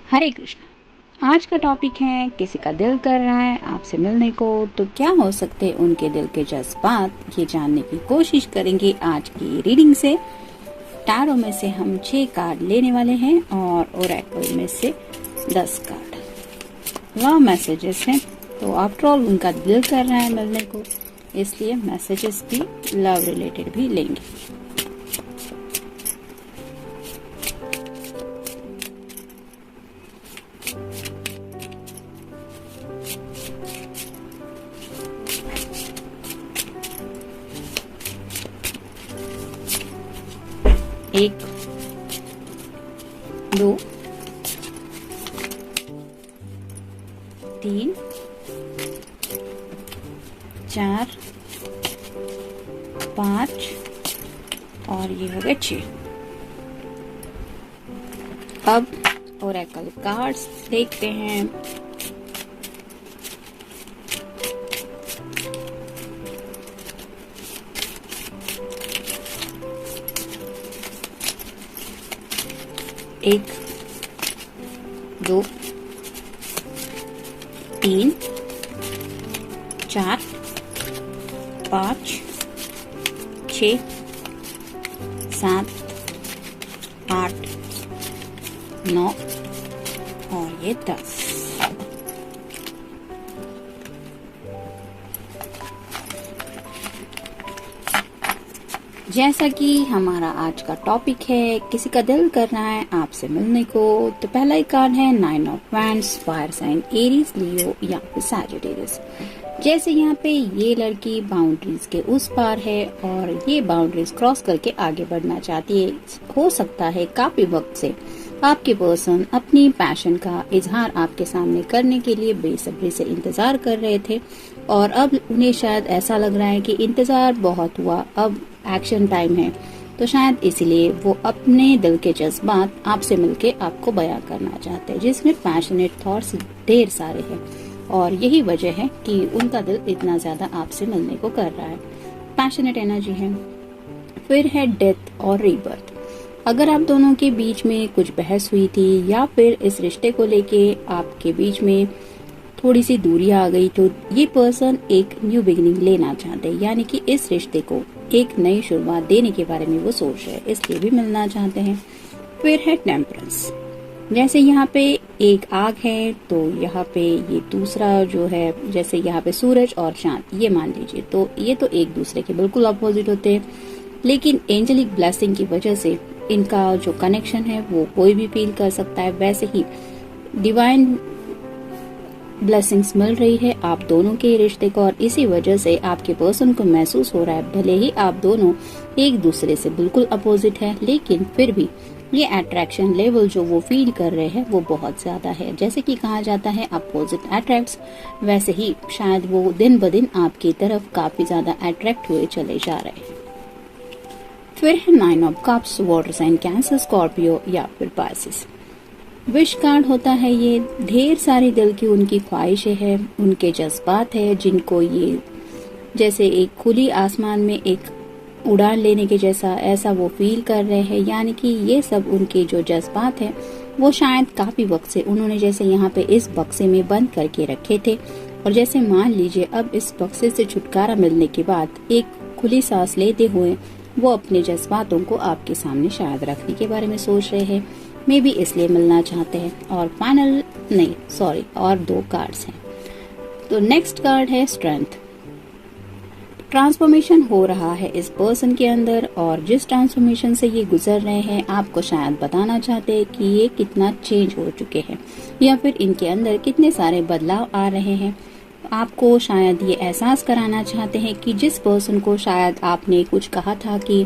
हरे कृष्ण। आज का टॉपिक है किसी का दिल कर रहा है आपसे मिलने को, तो क्या हो सकते उनके दिल के जज्बात, ये जानने की कोशिश करेंगे आज की रीडिंग से। टैरो में से हम 6 कार्ड लेने वाले हैं और ओरेकल में से 10 कार्ड। लव मैसेजेस हैं, तो आफ्टर ऑल उनका दिल कर रहा है मिलने को, इसलिए मैसेजेस भी लव रिलेटेड भी लेंगे। एक, 2, 3, 4, 5 और ये हो गए 6। अब ओरेकल कार्ड्स देखते हैं। एक, 2, 3, 4, 5, 6, 7, 8, 9 और ये 10। जैसा कि हमारा आज का टॉपिक है किसी का दिल कर रहा है आपसे मिलने को, तो पहला ही कार्ड है 9 of wands, fire sign Aries, Leo या फिर सैजिटेरियस। जैसे यहाँ पे ये लड़की बाउंड्रीज के उस पार है और ये बाउंड्रीज क्रॉस करके आगे बढ़ना चाहती है। हो सकता है काफी वक्त से आपके पर्सन अपनी पैशन का इजहार आपके सामने करने के लिए बेसब्री से इंतजार कर रहे थे और अब उन्हें शायद ऐसा लग रहा है कि इंतजार बहुत हुआ, अब एक्शन टाइम है। तो शायद इसीलिए वो अपने दिल के जज्बात आपसे मिलके आपको बयां करना चाहते हैं, जिसमें पैशनेट थॉट्स ढेर सारे हैं और यही वजह है कि उनका दिल इतना ज्यादा आपसे मिलने को कर रहा है। पैशनेट एनर्जी है। फिर है डेथ और रीबर्थ। अगर आप दोनों के बीच में कुछ बहस हुई थी या फिर इस रिश्ते को लेके आपके बीच में थोड़ी सी दूरी आ गई, तो ये पर्सन एक न्यू बिगिनिंग लेना चाहते हैं, यानी कि इस रिश्ते को एक नई शुरुआत देने के बारे में वो सोच रहे हैं, इसलिए भी मिलना चाहते हैं। फिर है टेम्परेंस। जैसे यहाँ पे एक आग है तो यहाँ पे ये दूसरा जो है, जैसे यहाँ पे सूरज और चांद, ये मान लीजिए, तो ये तो एक दूसरे के बिल्कुल अपोजिट होते हैं, लेकिन एंजेलिक ब्लेसिंग की वजह से इनका जो कनेक्शन है वो कोई भी फील कर सकता है। वैसे ही डिवाइन ब्लेसिंग्स मिल रही है आप दोनों के रिश्ते को और इसी वजह से आपके पर्सन को महसूस हो रहा है भले ही आप दोनों एक दूसरे से बिल्कुल अपोजिट है, लेकिन फिर भी ये अट्रैक्शन लेवल जो वो फील कर रहे हैं वो बहुत ज्यादा है। जैसे कि कहा जाता है अपोजिट अट्रैक्ट्स, वैसे ही शायद वो दिन ब दिन आपकी तरफ काफी ज्यादा अट्रैक्ट हुए चले जा रहे हैं। फिर है 9 of cups, water sign Cancer, Scorpio या फिर पाइसेस। विश कार्ड होता है ये। ढेर सारी दिल की उनकी ख्वाहिशें हैं, उनके जज्बात है, जिनको ये जैसे एक खुली आसमान में एक उड़ान लेने के जैसा ऐसा वो फील कर रहे हैं, यानी कि ये सब उनके जो जज्बात हैं वो शायद काफी वक्त से उन्होंने जैसे यहाँ पे इस बक्से में बंद करके रखे थे और जैसे मान लीजिए अब इस बक्से से छुटकारा मिलने के बाद एक खुली सांस लेते हुए वो अपने जज्बातों को आपके सामने शायद रखने के बारे में सोच रहे हैं, मे भी इसलिए मिलना चाहते हैं। और फाइनल नहीं सॉरी और 2 कार्ड्स हैं। तो नेक्स्ट कार्ड है स्ट्रेंथ। ट्रांसफॉर्मेशन हो रहा है इस पर्सन के अंदर, और जिस ट्रांसफॉर्मेशन से ये गुजर रहे हैं आपको शायद बताना चाहते हैं कि ये कितना चेंज हो चुके हैं या फिर इनके अंदर कितने सारे बदलाव आ रहे हैं। आपको शायद ये एहसास कराना चाहते हैं कि जिस पर्सन को शायद आपने कुछ कहा था कि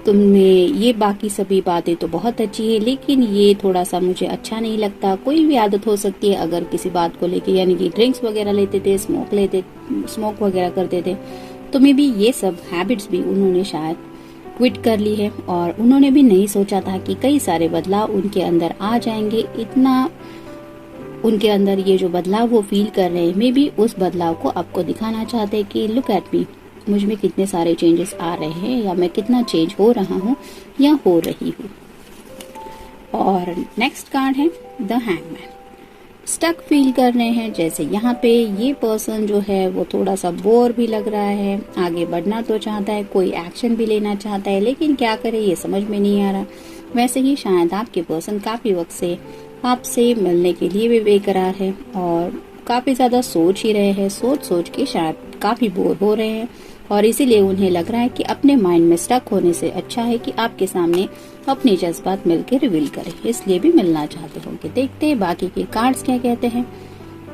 तुमने ये बाकी सभी बातें तो बहुत अच्छी है लेकिन ये थोड़ा सा मुझे अच्छा नहीं लगता, कोई भी आदत हो सकती है अगर किसी बात को लेके, यानी कि ड्रिंक्स वगैरह लेते थे, स्मोक वगैरह करते थे, तो मे बी ये सब हैबिट्स भी उन्होंने शायद क्विट कर ली है। और उन्होंने भी नहीं सोचा था कि कई सारे बदलाव उनके अंदर आ जाएंगे। इतना उनके अंदर ये जो बदलाव वो फील कर रहे हैं, मे बी उस बदलाव को आपको दिखाना चाहते हैं कि लुक एट मी, मुझ में कितने सारे चेंजेस आ रहे हैं या मैं कितना चेंज हो रहा हूँ या हो रही हूँ। और नेक्स्ट कार्ड है द हैंगमैन। स्टक फील कर रहे हैं, जैसे यहाँ पे ये पर्सन जो है वो थोड़ा सा बोर भी लग रहा है, आगे बढ़ना तो चाहता है, कोई एक्शन भी लेना चाहता है, लेकिन क्या करे ये समझ में नहीं आ रहा। वैसे ही शायद आपके पर्सन काफी वक्त से आपसे मिलने के लिए भी बेकरार है और काफी ज्यादा सोच ही रहे हैं, सोच के शायद काफी बोर हो रहे हैं, और इसीलिए उन्हें लग रहा है कि अपने माइंड में स्टक होने से अच्छा है कि आपके सामने अपने जज्बात मिलकर रिवील करें, इसलिए भी मिलना चाहते होंगे। देखते हैं बाकी के कार्ड्स क्या कहते हैं।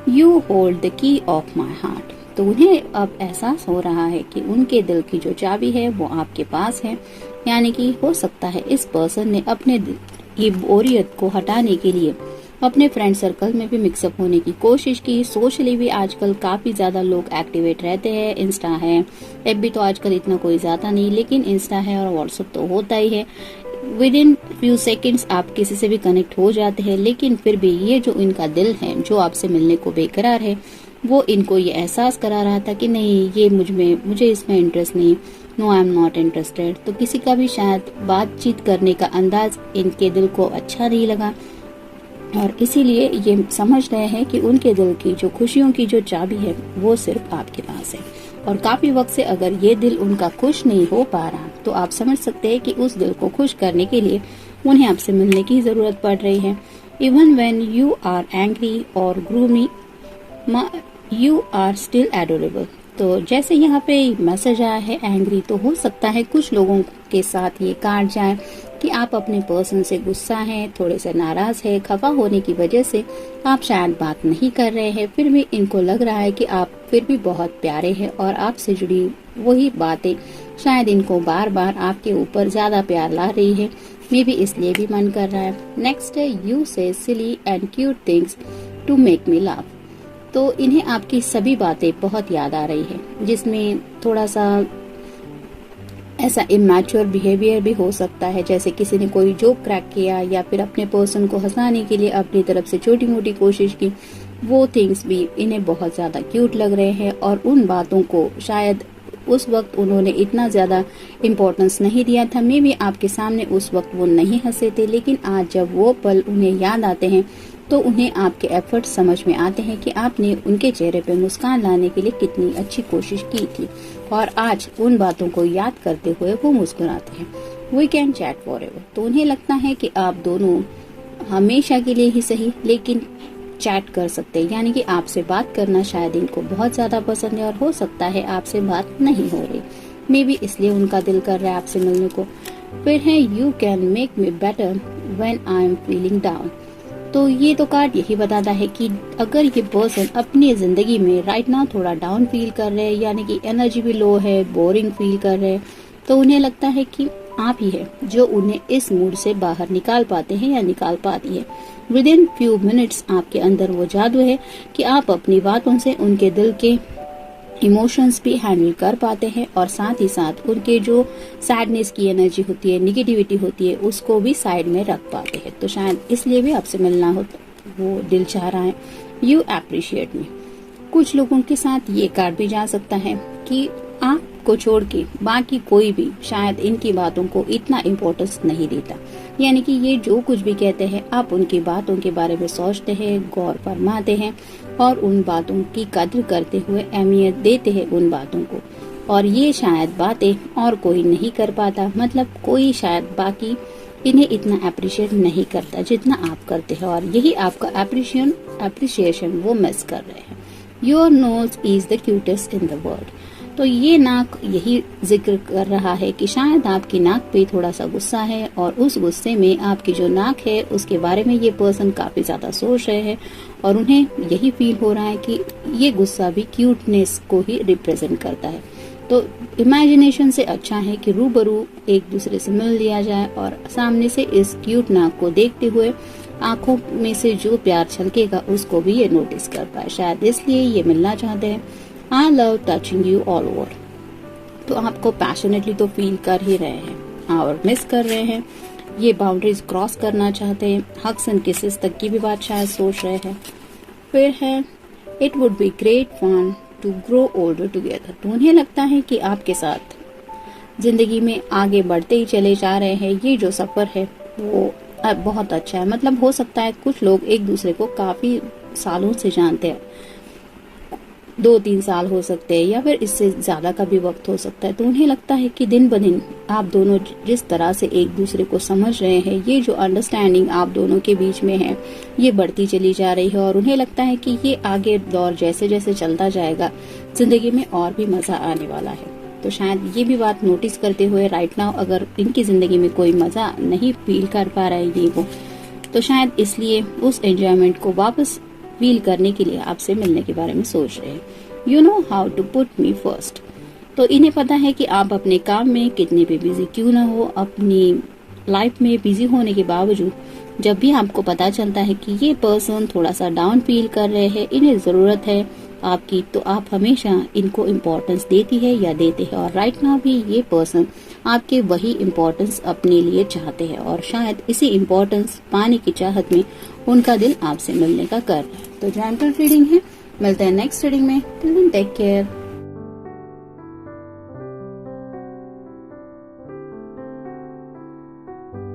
You hold the key of my heart. तो उन्हें अब एहसास हो रहा है कि उनके दिल की जो चाबी है वो आपके पास है, यानी कि हो सकता है इस पर्सन ने अपने ये बोरियत को हटाने के लिए अपने फ्रेंड सर्कल में भी मिक्सअप होने की कोशिश की। सोशली भी आजकल काफी ज्यादा लोग एक्टिवेट रहते हैं, इंस्टा है, एफबी तो आजकल इतना कोई ज्यादा नहीं, लेकिन इंस्टा है और व्हाट्सएप तो होता ही है। विद इन फ्यू सेकेंड्स आप किसी से भी कनेक्ट हो जाते हैं, लेकिन फिर भी ये जो इनका दिल है जो आपसे मिलने को बेकरार है, वो इनको ये एहसास करा रहा था कि नहीं ये मुझे इसमें इंटरेस्ट नहीं, no I am not interested. तो किसी का भी शायद बातचीत करने का अंदाज इनके दिल को अच्छा नहीं लगा, और इसीलिए ये समझ रहे हैं कि उनके दिल की जो खुशियों की जो चाबी है वो सिर्फ आपके पास है। और काफी वक्त से अगर ये दिल उनका खुश नहीं हो पा रहा, तो आप समझ सकते हैं कि उस दिल को खुश करने के लिए उन्हें आपसे मिलने की जरूरत पड़ रही है। Even when you are angry और gloomy you are still adorable. तो जैसे यहाँ पे मैसेज आया है एंग्री, तो हो सकता है कुछ लोगों के साथ ये कार्ड जाए कि आप अपने पर्सन से गुस्सा हैं, थोड़े से नाराज है, खफा होने की वजह से आप शायद बात नहीं कर रहे हैं, फिर भी इनको लग रहा है कि आप फिर भी बहुत प्यारे हैं और आपसे जुड़ी वही बातें शायद इनको बार बार आपके ऊपर ज्यादा प्यार ला रही है, मे भी इसलिए भी मन कर रहा है। नेक्स्ट है you say silly and cute things to make me laugh. तो इन्हें आपकी सभी बातें बहुत याद आ रही है, जिसमें थोड़ा सा ऐसा इमैच्योर बिहेवियर भी हो सकता है, जैसे किसी ने कोई जोक क्रैक किया या फिर अपने पर्सन को हंसाने के लिए अपनी तरफ से छोटी मोटी कोशिश की, वो थिंग्स भी इन्हें बहुत ज्यादा क्यूट लग रहे हैं। और उन बातों को शायद उस वक्त उन्होंने इतना ज्यादा इम्पोर्टेंस नहीं दिया था, मे भी आपके सामने उस वक्त वो नहीं हंसे थे, लेकिन आज जब वो पल उन्हें याद आते हैं तो उन्हें आपके एफर्ट समझ में आते हैं कि आपने उनके चेहरे पे मुस्कान लाने के लिए कितनी अच्छी कोशिश की थी, और आज उन बातों को याद करते हुए वो मुस्कुराते हैं। We can chat forever. तो उन्हें लगता है कि आप दोनों हमेशा के लिए ही सही लेकिन चैट कर सकते हैं, यानी कि आपसे बात करना शायद इनको बहुत ज्यादा पसंद है, और हो सकता है आपसे बात नहीं हो रही, मे बी इसलिए उनका दिल कर रहा है आपसे मिलने को। फिर है you can make me better when I am feeling down. तो ये तो कार्ड यही बताता है कि अगर ये पर्सन अपनी जिंदगी में राइट नाउ थोड़ा डाउन फील कर रहे हैं, यानी कि एनर्जी भी लो है, बोरिंग फील कर रहे हैं, तो उन्हें लगता है कि आप ही है जो उन्हें इस मूड से बाहर निकाल पाते हैं या निकाल पाती है। विद इन फ्यू मिनट्स आपके अंदर वो जादू है कि आप अपनी बातों से उनके दिल के इमोशंस भी हैंडल कर पाते हैं, और साथ ही साथ उनके जो सैडनेस की एनर्जी होती है, निगेटिविटी होती है, उसको भी साइड में रख पाते हैं। तो शायद इसलिए भी आपसे मिलना वो दिल चाह रहा है। यू अप्रिशिएट मी। कुछ लोगों के साथ ये कार्ड भी जा सकता है कि आपको छोड़ के बाकी कोई भी शायद इनकी बातों को इतना इम्पोर्टेंस नहीं देता, यानी कि ये जो कुछ भी कहते हैं आप उनकी बातों के बारे में सोचते हैं, गौर फरमाते हैं और उन बातों की कद्र करते हुए अहमियत देते हैं उन बातों को, और ये शायद बातें और कोई नहीं कर पाता। मतलब कोई शायद बाकी इन्हें इतना अप्रिशिएट नहीं करता जितना आप करते हैं, और यही आपका अप्रिशिएशन वो मिस कर रहे हैं। Your nose is the cutest in the world. तो ये नाक यही जिक्र कर रहा है कि शायद आपकी नाक पे थोड़ा सा गुस्सा है और उस गुस्से में आपकी जो नाक है उसके बारे में ये पर्सन काफी ज्यादा सोच रहे हैं और उन्हें यही फील हो रहा है कि ये गुस्सा भी क्यूटनेस को ही रिप्रेजेंट करता है। तो इमेजिनेशन से अच्छा है कि रूबरू एक दूसरे से मिल लिया जाए और सामने से इस क्यूट नाक को देखते हुए आंखों में से जो प्यार छलकेगा उसको भी ये नोटिस कर पाए। शायद इसलिए ये मिलना चाहते हैं। I love touching you all over. तो आपको पैशनेटली तो फील कर ही रहे हैं और मिस कर रहे हैं। ये बाउंड्रीज क्रॉस करना चाहते हैं। हग्स एंड किसेस तक की भी बात शायद सोच रहे हैं। फिर है it would be great fun to grow older together. तो उन्हें लगता है कि आपके साथ जिंदगी में आगे बढ़ते ही चले जा रहे हैं। ये जो सफर है वो बहुत अच्छा है। मतलब हो सकता है कुछ लोग एक दूसरे को काफी सालों से जानते हैं, 2-3 साल हो सकते हैं या फिर इससे ज्यादा का भी वक्त हो सकता है। तो उन्हें लगता है कि दिन ब दिन आप दोनों जिस तरह से एक दूसरे को समझ रहे हैं, ये जो अंडरस्टैंडिंग आप दोनों के बीच में है ये बढ़ती चली जा रही है और उन्हें लगता है कि ये आगे दौर जैसे जैसे चलता जाएगा जिंदगी में और भी मजा आने वाला है। तो शायद ये भी बात नोटिस करते हुए राइट नाउ अगर इनकी जिंदगी में कोई मजा नहीं फील कर पा रहा है ये वो, तो शायद इसलिए उस एंजॉयमेंट को वापस फील करने के लिए आपसे मिलने के बारे में सोच रहे हैं। You know how to put me first. तो इन्हें पता है कि आप अपने काम में कितने भी बिजी क्यों ना हो, अपनी लाइफ में बिजी होने के बावजूद जब भी आपको पता चलता है कि ये पर्सन थोड़ा सा डाउन फील कर रहे हैं, इन्हें जरूरत है आपकी, तो आप हमेशा इनको इम्पोर्टेंस देती है या देते हैं। और राइट नाउ भी ये पर्सन आपके वही इम्पोर्टेंस अपने लिए चाहते हैं और शायद इसी इम्पोर्टेंस पाने की चाहत में उनका दिल आपसे मिलने का कर रहा है। तो जनरल रीडिंग है, मिलते हैं नेक्स्ट रीडिंग में। Take care.